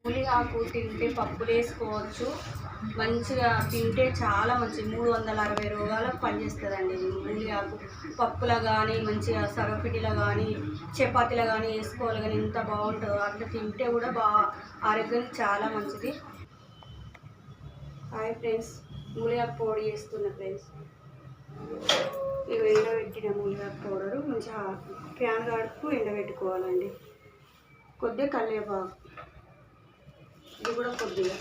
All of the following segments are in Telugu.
మూలి ఆకు తింటే పప్పులు వేసుకోవచ్చు. మంచిగా తింటే చాలా మంచిది. 360 రోగాలకు పనిచేస్తుందండి ఇది. మూలి ఆకు పప్పులో కానీ మంచిగా సగపిటిలో కానీ చపాతీలో కానీ వేసుకోవాలి. కానీ ఎంత బాగుంటుందో అట్లా తింటే కూడా ఆరోగ్యానికి చాలా మంచిది. హాయ్ ఫ్రెండ్స్, మూలి ఆకు పొడి చేస్తున్నా ఫ్రెండ్స్. ఇవి ఎండబెట్టిన మూలి ఆకు పౌడరు మంచిగా ఫ్యాన్ కడుపు ఎండబెట్టుకోవాలండి. కొద్దిగా కరివేపాకు, ఇది కూడా కొద్దిగా,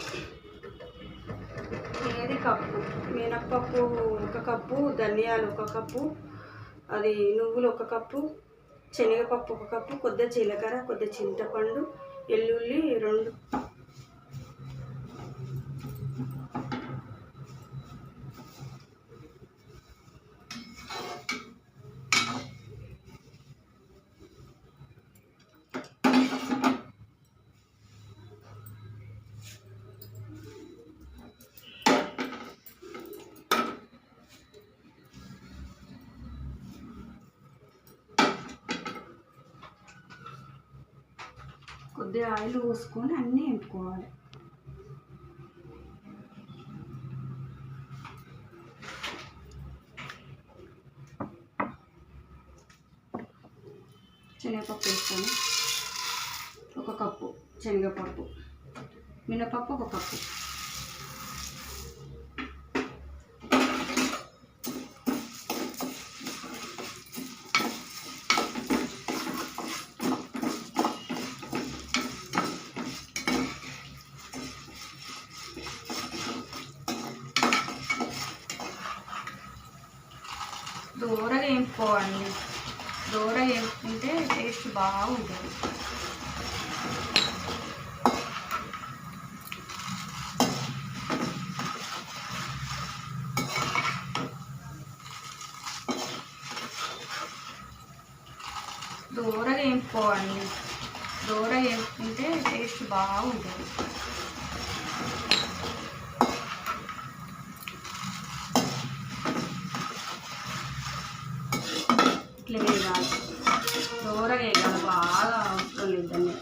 ఏది కప్పు మినప్పప్పు 1 కప్పు, ధనియాలు 1 కప్పు, అది నువ్వులు 1 కప్పు, శనగపప్పు 1 కప్పు, కొద్దిగా జీలకర్ర, కొద్దిగా చింతపండు, ఎల్లుల్లి 2. కొద్దిగా ఆయిల్ పోసుకొని అన్నీ వేపుకోవాలి. శనగపప్పు వేస్తాను 1 కప్పు, శనగపప్పు, మినపప్పు 1 కప్పు, దూరగా వేపుకోవాలి. దూరగా వేపుకుంటే టేస్ట్ బాగుంటుంది. దూరగా వేపుకోవాలి. దూరగా వేపుకుంటే టేస్ట్ బాగుంటుంది. ఇట్లా వేయాలి, దూరగా వేయాలి, బాగా అవసరం లేదండి.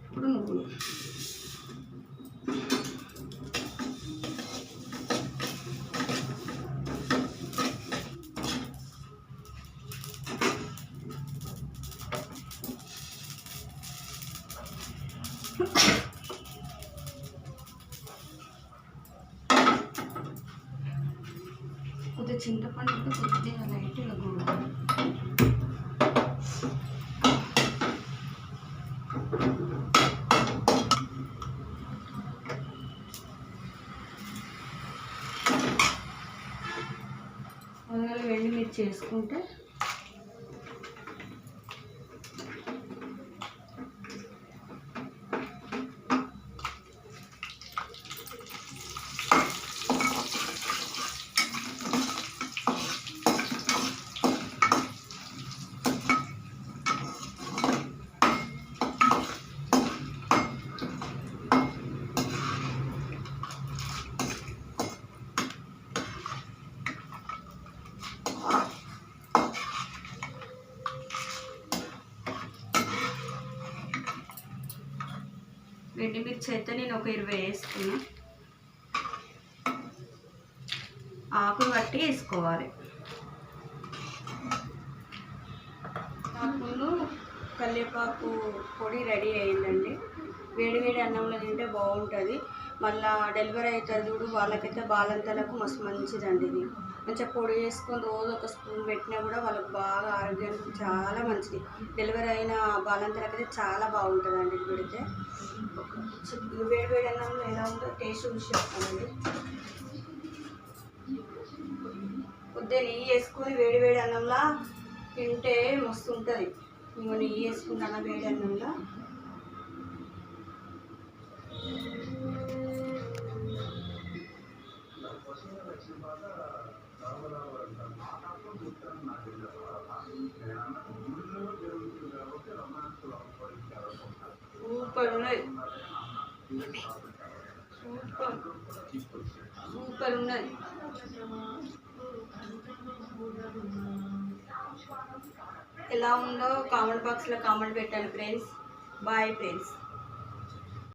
ఇప్పుడు నువ్వులు, కొద్దిగా చింతపండు, కొద్దిగా లైట్గా గోవాలి. అందులో ఎండుమిర్చి చేసుకుంటే ఎండుమిర్చి అయితే నేను ఒక 20 వేసుకున్నా. ఆకులు బట్టి వేసుకోవాలి. ఆకులు కరివేపాకు పొడి రెడీ అయిందండి. వేడి వేడి అన్నంలో తింటే బాగుంటుంది. మళ్ళీ డెలివరీ అవుతుంది చూడు, వాళ్ళకైతే బాలంతలకు మస్తు మంచిదండి. ఇది మంచిగా పొడి వేసుకొని రోజు 1 స్పూన్ పెట్టినా కూడా వాళ్ళకి బాగా ఆరోగ్యానికి చాలా మంచిది. డెలివరీ అయిన బాలంతలకైతే చాలా బాగుంటుందండి ఇది పెడితే. వేడి వేడి అన్నంలో ఎలా ఉందో టేస్ట్ చూసి చెప్తానండి. కొద్దిగా నెయ్యి వేసుకొని వేడి వేడి అన్నంలో తింటే మస్తు ఉంటుంది. ఇంకో నెయ్యి వేసుకుంటాను వేడి అన్నంలో. సూపర్ ఉన్నది, సూపర్ సూపర్ ఉన్నది. ఎలా ఉందో కామెంట్ బాక్స్లో కామెంట్ పెట్టండి ఫ్రెండ్స్. Bye friends.